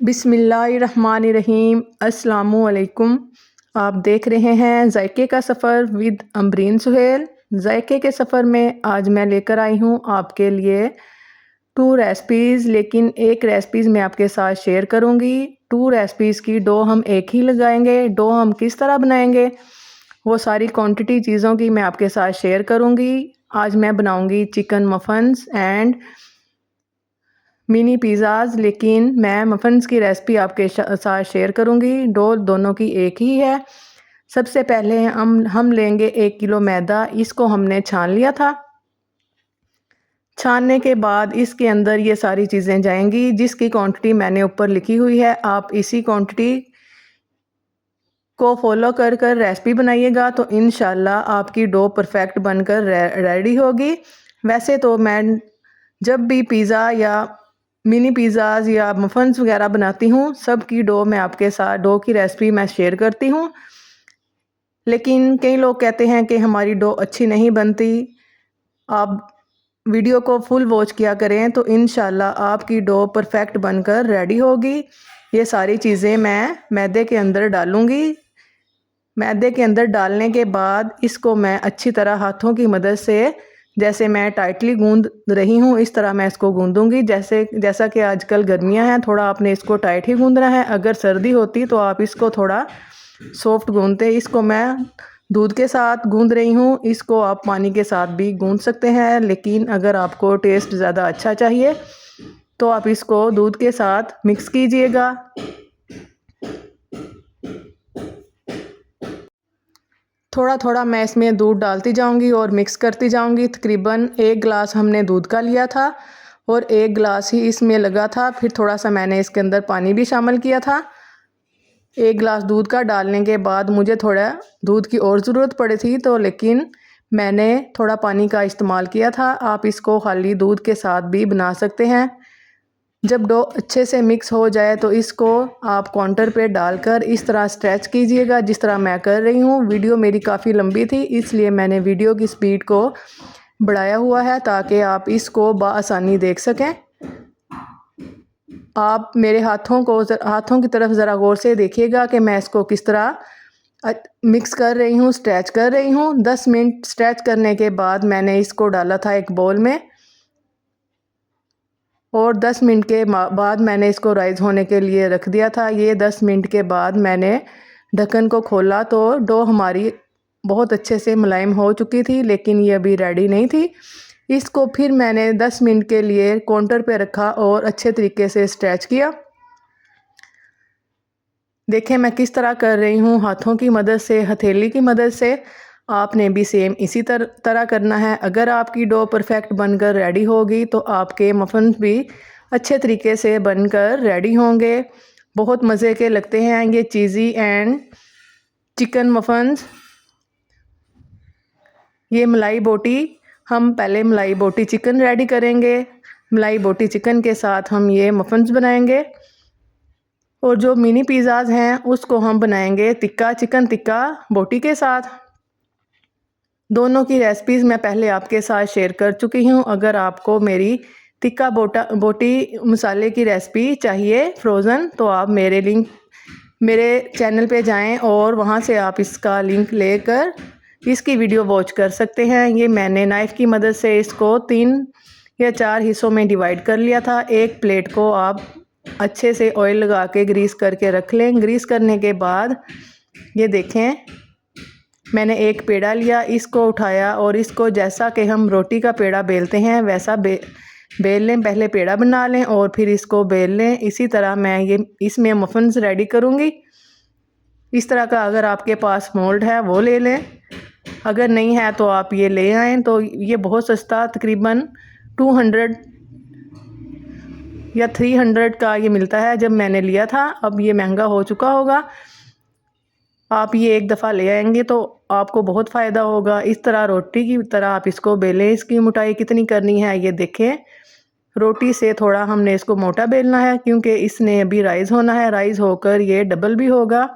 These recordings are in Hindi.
बिस्मिल्लाहिर्रहमानिर्रहीम। अस्सलामुअलैकुम। आप देख रहे हैं जायके का सफ़र विद अमरीन सुहेल। जायके के सफ़र में आज मैं लेकर आई हूँ आपके लिए 2 रेसिपीज़, लेकिन एक रेसिपीज़ मैं आपके साथ शेयर करूँगी। 2 रेसिपीज़ की डो हम एक ही लगाएंगे। डो हम किस तरह बनाएंगे वो सारी क्वांटिटी चीज़ों की मैं आपके साथ शेयर करूँगी। आज मैं बनाऊँगी चिकन मफ़न्स एंड मिनी पिज़्ज़ाज़, लेकिन मैं मफ़न्स की रेसिपी आपके साथ शेयर करूँगी। डो दोनों की एक ही है। सबसे पहले हम लेंगे 1 किलो मैदा। इसको हमने छान लिया था। छानने के बाद इसके अंदर ये सारी चीज़ें जाएंगी जिसकी क्वांटिटी मैंने ऊपर लिखी हुई है। आप इसी क्वांटिटी को फॉलो कर कर रेसिपी बनाइएगा तो इंशाल्लाह आपकी डो परफेक्ट बनकर रेडी होगी। वैसे तो मैं जब भी पिज़्ज़ा या मिनी पिज़्ज़ाज़ या मफ़न्स वगैरह बनाती हूँ, सब की डो मैं आपके साथ डो की रेसिपी मैं शेयर करती हूँ, लेकिन कई लोग कहते हैं कि हमारी डो अच्छी नहीं बनती। आप वीडियो को फुल वॉच किया करें तो इंशाल्लाह आपकी डो परफेक्ट बनकर रेडी होगी। ये सारी चीज़ें मैं मैदे के अंदर डालूँगी। मैदे के अंदर डालने के बाद इसको मैं अच्छी तरह हाथों की मदद से, जैसे मैं टाइटली गूंद रही हूँ इस तरह मैं इसको गूंदूंगी। जैसा कि आजकल गर्मियाँ हैं, थोड़ा आपने इसको टाइट ही गूंदना है। अगर सर्दी होती तो आप इसको थोड़ा सॉफ्ट गूंदते। इसको मैं दूध के साथ गूंद रही हूँ। इसको आप पानी के साथ भी गूंद सकते हैं, लेकिन अगर आपको टेस्ट ज़्यादा अच्छा चाहिए तो आप इसको दूध के साथ मिक्स कीजिएगा। थोड़ा थोड़ा मैं इसमें दूध डालती जाऊंगी और मिक्स करती जाऊंगी। तकरीबन 1 गिलास हमने दूध का लिया था और 1 गिलास ही इसमें लगा था। फिर थोड़ा सा मैंने इसके अंदर पानी भी शामिल किया था। 1 गिलास दूध का डालने के बाद मुझे थोड़ा दूध की और ज़रूरत पड़ी थी, तो लेकिन मैंने थोड़ा पानी का इस्तेमाल किया था। आप इसको खाली दूध के साथ भी बना सकते हैं। जब डो अच्छे से मिक्स हो जाए तो इसको आप काउंटर पे डालकर इस तरह स्ट्रेच कीजिएगा जिस तरह मैं कर रही हूँ। वीडियो मेरी काफ़ी लंबी थी, इसलिए मैंने वीडियो की स्पीड को बढ़ाया हुआ है ताकि आप इसको बआसानी देख सकें। आप मेरे हाथों की तरफ ज़रा गौर से देखिएगा कि मैं इसको किस तरह मिक्स कर रही हूँ, स्ट्रेच कर रही हूँ। 10 मिनट स्ट्रेच करने के बाद मैंने इसको डाला था एक बाउल में और 10 मिनट के बाद मैंने इसको राइज़ होने के लिए रख दिया था। ये 10 मिनट के बाद मैंने ढक्कन को खोला तो डो हमारी बहुत अच्छे से मुलायम हो चुकी थी, लेकिन ये अभी रेडी नहीं थी। इसको फिर मैंने 10 मिनट के लिए काउंटर पे रखा और अच्छे तरीके से स्ट्रेच किया। देखें मैं किस तरह कर रही हूँ, हाथों की मदद से, हथेली की मदद से। आपने भी सेम इसी तरह करना है। अगर आपकी डो परफेक्ट बनकर रेडी होगी तो आपके मफ़न भी अच्छे तरीके से बनकर रेडी होंगे। बहुत मज़े के लगते हैं ये चीज़ी एंड चिकन मफ़न्स। ये मलाई बोटी, हम पहले मलाई बोटी चिकन रेडी करेंगे। मलाई बोटी चिकन के साथ हम ये मफ़न्स बनाएंगे और जो मिनी पिज़्ज़ाज़ हैं उसको हम बनाएंगे टिक्का, चिकन टिक्का बोटी के साथ। दोनों की रेसिपीज़ मैं पहले आपके साथ शेयर कर चुकी हूँ। अगर आपको मेरी टिक्का बोटी मसाले की रेसिपी चाहिए फ्रोज़न तो आप मेरे चैनल पे जाएं और वहाँ से आप इसका लिंक लेकर इसकी वीडियो वॉच कर सकते हैं। ये मैंने नाइफ़ की मदद से इसको 3 या 4 हिस्सों में डिवाइड कर लिया था। एक प्लेट को आप अच्छे से ऑयल लगा के ग्रीस करके रख लें। ग्रीस करने के बाद ये देखें मैंने एक पेड़ा लिया, इसको उठाया और इसको जैसा कि हम रोटी का पेड़ा बेलते हैं वैसा बेल लें। पहले पेड़ा बना लें और फिर इसको बेल लें। इसी तरह मैं इसमें मफ़न्स रेडी करूँगी। इस तरह का अगर आपके पास मोल्ड है वो ले लें, अगर नहीं है तो आप ये ले आएँ। तो ये बहुत सस्ता, तकरीबन 200 या 300 का ये मिलता है। जब मैंने लिया था, अब ये महंगा हो चुका होगा। आप ये एक दफ़ा ले आएंगे तो आपको बहुत फ़ायदा होगा। इस तरह रोटी की तरह आप इसको बेलें। इसकी मोटाई कितनी करनी है ये देखें। रोटी से थोड़ा हमने इसको मोटा बेलना है क्योंकि इसने अभी राइज़ होना है। राइज़ होकर ये डबल भी होगा।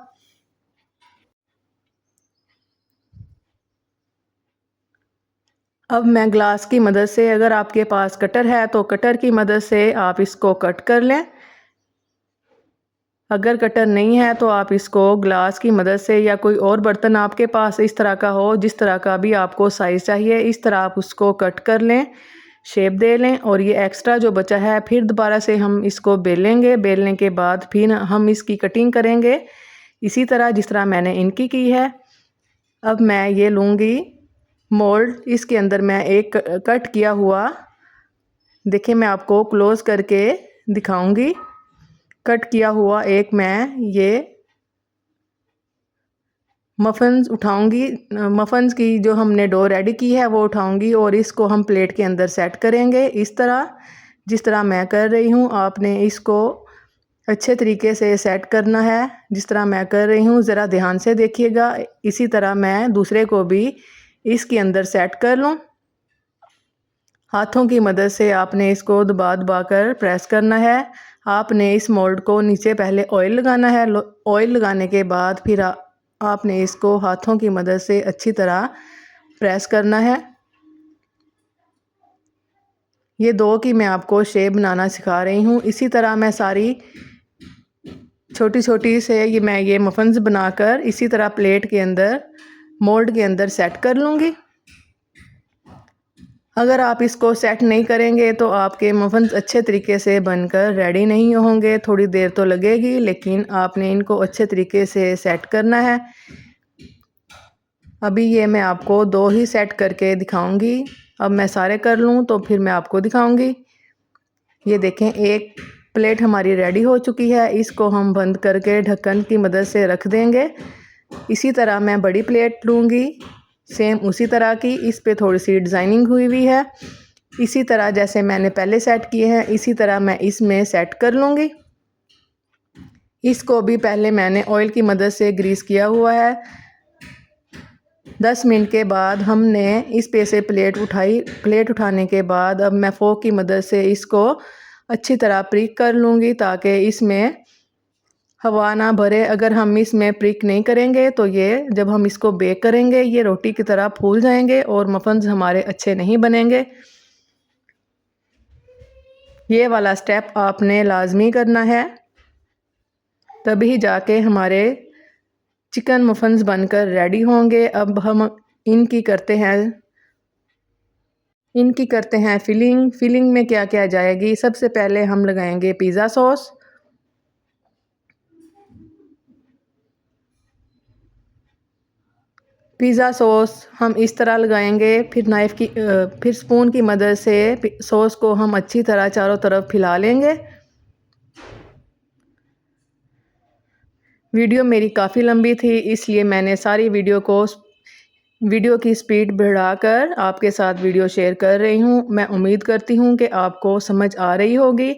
अब मैं ग्लास की मदद से, अगर आपके पास कटर है तो कटर की मदद से आप इसको कट कर लें। अगर कटर नहीं है तो आप इसको ग्लास की मदद से या कोई और बर्तन आपके पास इस तरह का हो, जिस तरह का भी आपको साइज़ चाहिए, इस तरह आप उसको कट कर लें, शेप दे लें। और ये एक्स्ट्रा जो बचा है फिर दोबारा से हम इसको बेलेंगे। बेलने के बाद फिर हम इसकी कटिंग करेंगे इसी तरह जिस तरह मैंने इनकी की है। अब मैं ये लूँगी मोल्ड, इसके अंदर मैं एक कट किया हुआ, देखिए मैं आपको क्लोज करके दिखाऊंगी। कट किया हुआ एक मैं ये मफ़न्स उठाऊंगी। मफ़न्स की जो हमने डो रेडी की है वो उठाऊंगी और इसको हम प्लेट के अंदर सेट करेंगे इस तरह जिस तरह मैं कर रही हूँ। आपने इसको अच्छे तरीके से सेट करना है जिस तरह मैं कर रही हूँ, ज़रा ध्यान से देखिएगा। इसी तरह मैं दूसरे को भी इसके अंदर सेट कर लूँ। हाथों की मदद से आपने इसको दबा दबा कर प्रेस करना है। आपने इस मोल्ड को नीचे पहले ऑयल लगाना है। ऑयल लगाने के बाद फिर आपने इसको हाथों की मदद से अच्छी तरह प्रेस करना है। ये दो की मैं आपको शेप बनाना सिखा रही हूँ। इसी तरह मैं सारी छोटी छोटी से ये मफ़न्स बनाकर इसी तरह प्लेट के अंदर मोल्ड के अंदर सेट कर लूँगी। अगर आप इसको सेट नहीं करेंगे तो आपके मफ़न्स अच्छे तरीके से बनकर रेडी नहीं होंगे। थोड़ी देर तो लगेगी लेकिन आपने इनको अच्छे तरीके से सेट करना है। अभी ये मैं आपको दो ही सेट करके दिखाऊंगी। अब मैं सारे कर लूँ तो फिर मैं आपको दिखाऊंगी। ये देखें एक प्लेट हमारी रेडी हो चुकी है। इसको हम बंद करके ढक्कन की मदद से रख देंगे। इसी तरह मैं बड़ी प्लेट लूँगी सेम उसी तरह की, इस पे थोड़ी सी डिज़ाइनिंग हुई हुई है। इसी तरह जैसे मैंने पहले सेट किए हैं इसी तरह मैं इसमें सेट कर लूँगी। इसको भी पहले मैंने ऑयल की मदद से ग्रीस किया हुआ है। 10 मिनट के बाद हमने इस पे से प्लेट उठाई। प्लेट उठाने के बाद अब मैं फोक की मदद से इसको अच्छी तरह प्रिक कर लूँगी ताकि इसमें हवा ना भरे। अगर हम इसमें प्रिक नहीं करेंगे तो ये जब हम इसको बेक करेंगे ये रोटी की तरह फूल जाएंगे और मफ़न्स हमारे अच्छे नहीं बनेंगे। ये वाला स्टेप आपने लाजमी करना है, तभी जाके हमारे चिकन मफ़न्स बनकर रेडी होंगे। अब हम इनकी करते हैं फिलिंग में क्या क्या जाएगी। सबसे पहले हम लगाएंगे पिज़्ज़ा सॉस। पिज़्ज़ा सॉस हम इस तरह लगाएंगे। फिर स्पून की मदद से सॉस को हम अच्छी तरह चारों तरफ फैला लेंगे। वीडियो मेरी काफ़ी लंबी थी इसलिए मैंने सारी वीडियो की स्पीड बढ़ाकर आपके साथ वीडियो शेयर कर रही हूँ। मैं उम्मीद करती हूँ कि आपको समझ आ रही होगी।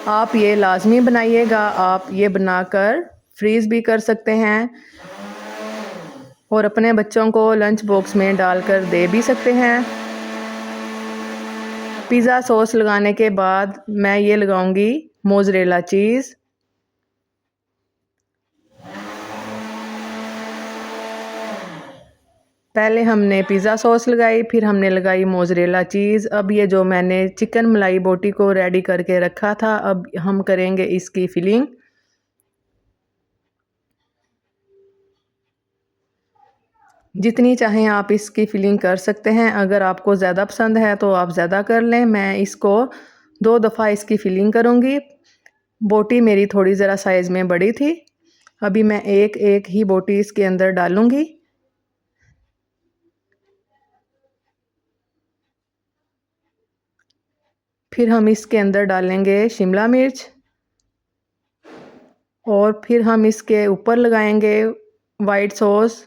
आप ये लाजमी बनाइएगा। आप ये बनाकर फ्रीज़ भी कर सकते हैं और अपने बच्चों को लंच बॉक्स में डालकर दे भी सकते हैं। पिज़्ज़ा सॉस लगाने के बाद मैं ये लगाऊंगी मोज़रेला चीज़। पहले हमने पिज़्ज़ा सॉस लगाई, फिर हमने लगाई मोज़रेला चीज़। अब ये जो मैंने चिकन मलाई बोटी को रेडी करके रखा था, अब हम करेंगे इसकी फिलिंग। जितनी चाहें आप इसकी फिलिंग कर सकते हैं। अगर आपको ज़्यादा पसंद है तो आप ज़्यादा कर लें। मैं इसको 2 दफ़ा इसकी फिलिंग करूँगी। बोटी मेरी थोड़ी ज़रा साइज़ में बड़ी थी। अभी मैं एक एक ही बोटी इसके अंदर डालूँगी। फिर हम इसके अंदर डालेंगे शिमला मिर्च और फिर हम इसके ऊपर लगाएंगे वाइट सॉस।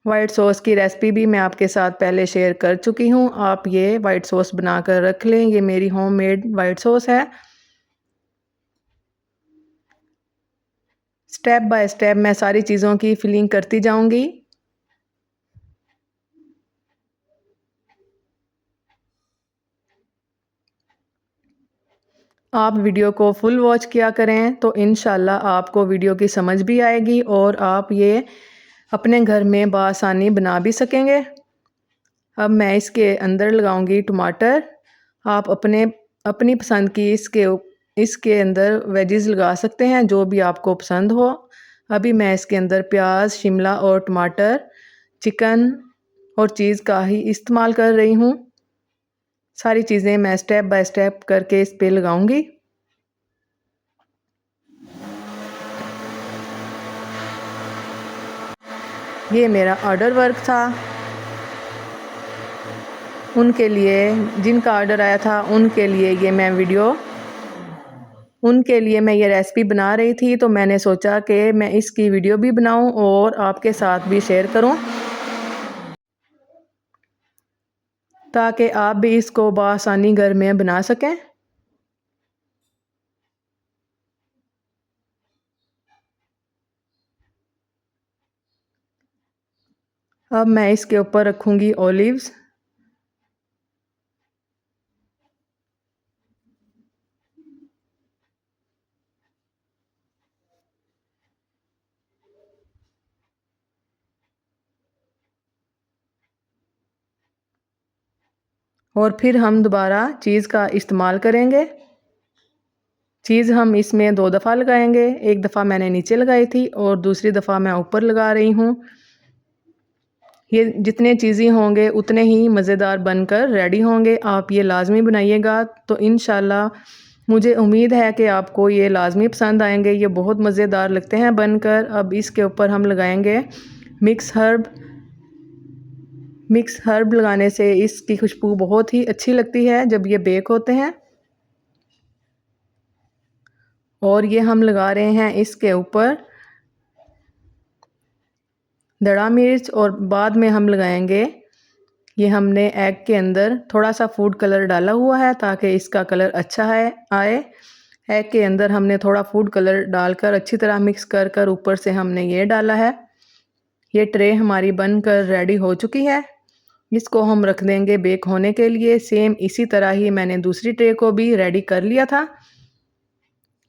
वाइट सॉस की रेसिपी भी मैं आपके साथ पहले शेयर कर चुकी हूँ। आप ये वाइट सॉस बनाकर रख लें। ये मेरी होममेड वाइट सॉस है। स्टेप बाय स्टेप मैं सारी चीज़ों की फिलिंग करती जाऊँगी। आप वीडियो को फुल वॉच किया करें तो इंशाल्लाह आपको वीडियो की समझ भी आएगी और आप ये अपने घर में बआसानी बना भी सकेंगे। अब मैं इसके अंदर लगाऊंगी टमाटर। आप अपनी पसंद की इसके इसके अंदर वेजिस लगा सकते हैं जो भी आपको पसंद हो। अभी मैं इसके अंदर प्याज, शिमला और टमाटर, चिकन और चीज़ का ही इस्तेमाल कर रही हूँ। सारी चीज़ें मैं स्टेप बाय स्टेप करके इस पे लगाऊंगी। ये मेरा ऑर्डर वर्क था, उनके लिए जिनका ऑर्डर आया था उनके लिए ये रेसिपी बना रही थी। तो मैंने सोचा कि मैं इसकी वीडियो भी बनाऊं और आपके साथ भी शेयर करूं, ताकि आप भी इसको बआसानी घर में बना सकें। अब मैं इसके ऊपर रखूंगी ऑलिव्स। और फिर हम दोबारा चीज़ का इस्तेमाल करेंगे। चीज़ हम इसमें 2 दफ़ा लगाएंगे। एक दफ़ा मैंने नीचे लगाई थी और दूसरी दफ़ा मैं ऊपर लगा रही हूँ। ये जितने चीज़ें होंगे उतने ही मज़ेदार बनकर रेडी होंगे। आप ये लाज़मी बनाइएगा। तो इंशाल्लाह मुझे उम्मीद है कि आपको ये लाज़मी पसंद आएंगे। ये बहुत मज़ेदार लगते हैं बनकर। अब इसके ऊपर हम लगाएंगे मिक्स हर्ब। मिक्स हर्ब लगाने से इसकी खुशबू बहुत ही अच्छी लगती है जब ये बेक होते हैं। और ये हम लगा रहे हैं इसके ऊपर दड़ा मिर्च और बाद में हम लगाएंगे, ये हमने एग के अंदर थोड़ा सा फूड कलर डाला हुआ है ताकि इसका कलर अच्छा आए। एग के अंदर हमने थोड़ा फूड कलर डालकर अच्छी तरह मिक्स कर कर ऊपर से हमने ये डाला है। ये ट्रे हमारी बनकर रेडी हो चुकी है। इसको हम रख देंगे बेक होने के लिए। सेम इसी तरह ही मैंने दूसरी ट्रे को भी रेडी कर लिया था।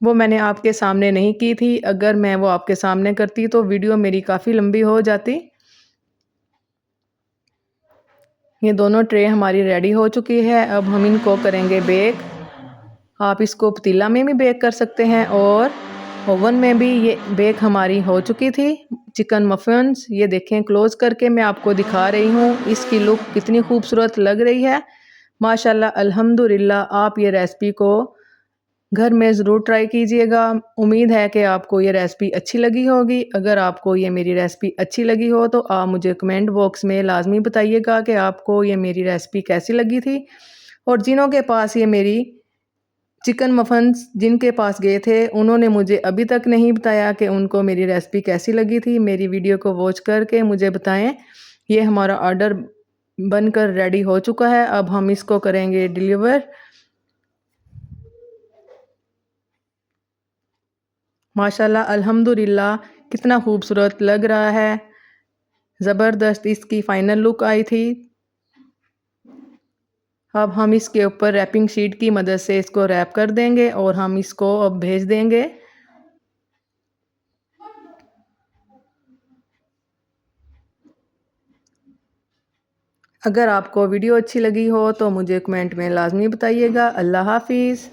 वो मैंने आपके सामने नहीं की थी। अगर मैं वो आपके सामने करती तो वीडियो मेरी काफ़ी लंबी हो जाती। ये दोनों ट्रे हमारी रेडी हो चुकी है। अब हम इनको करेंगे बेक। आप इसको पतीला में भी बेक कर सकते हैं और ओवन में भी। ये बेक हमारी हो चुकी थी। चिकन मफिन्स ये देखें, क्लोज करके मैं आपको दिखा रही हूँ। इसकी लुक कितनी खूबसूरत लग रही है माशाल्लाह अल्हम्दुलिल्लाह। आप ये रेसिपी को घर में ज़रूर ट्राई कीजिएगा। उम्मीद है कि आपको ये रेसिपी अच्छी लगी होगी। अगर आपको ये मेरी रेसिपी अच्छी लगी हो तो आप मुझे कमेंट बॉक्स में लाजमी बताइएगा कि आपको ये मेरी रेसिपी कैसी लगी थी। और जिनों के पास ये मेरी चिकन मफन्स जिनके पास गए थे उन्होंने मुझे अभी तक नहीं बताया कि उनको मेरी रेसिपी कैसी लगी थी। मेरी वीडियो को वॉच करके मुझे बताएं। ये हमारा ऑर्डर बनकर रेडी हो चुका है। अब हम इसको करेंगे डिलीवर। माशाल्लाह अल्हम्दुलिल्लाह कितना खूबसूरत लग रहा है। ज़बरदस्त इसकी फ़ाइनल लुक आई थी। अब हम इसके ऊपर रैपिंग शीट की मदद से इसको रैप कर देंगे और हम इसको अब भेज देंगे। अगर आपको वीडियो अच्छी लगी हो तो मुझे कमेंट में लाजमी बताइएगा। अल्लाह हाफिज़।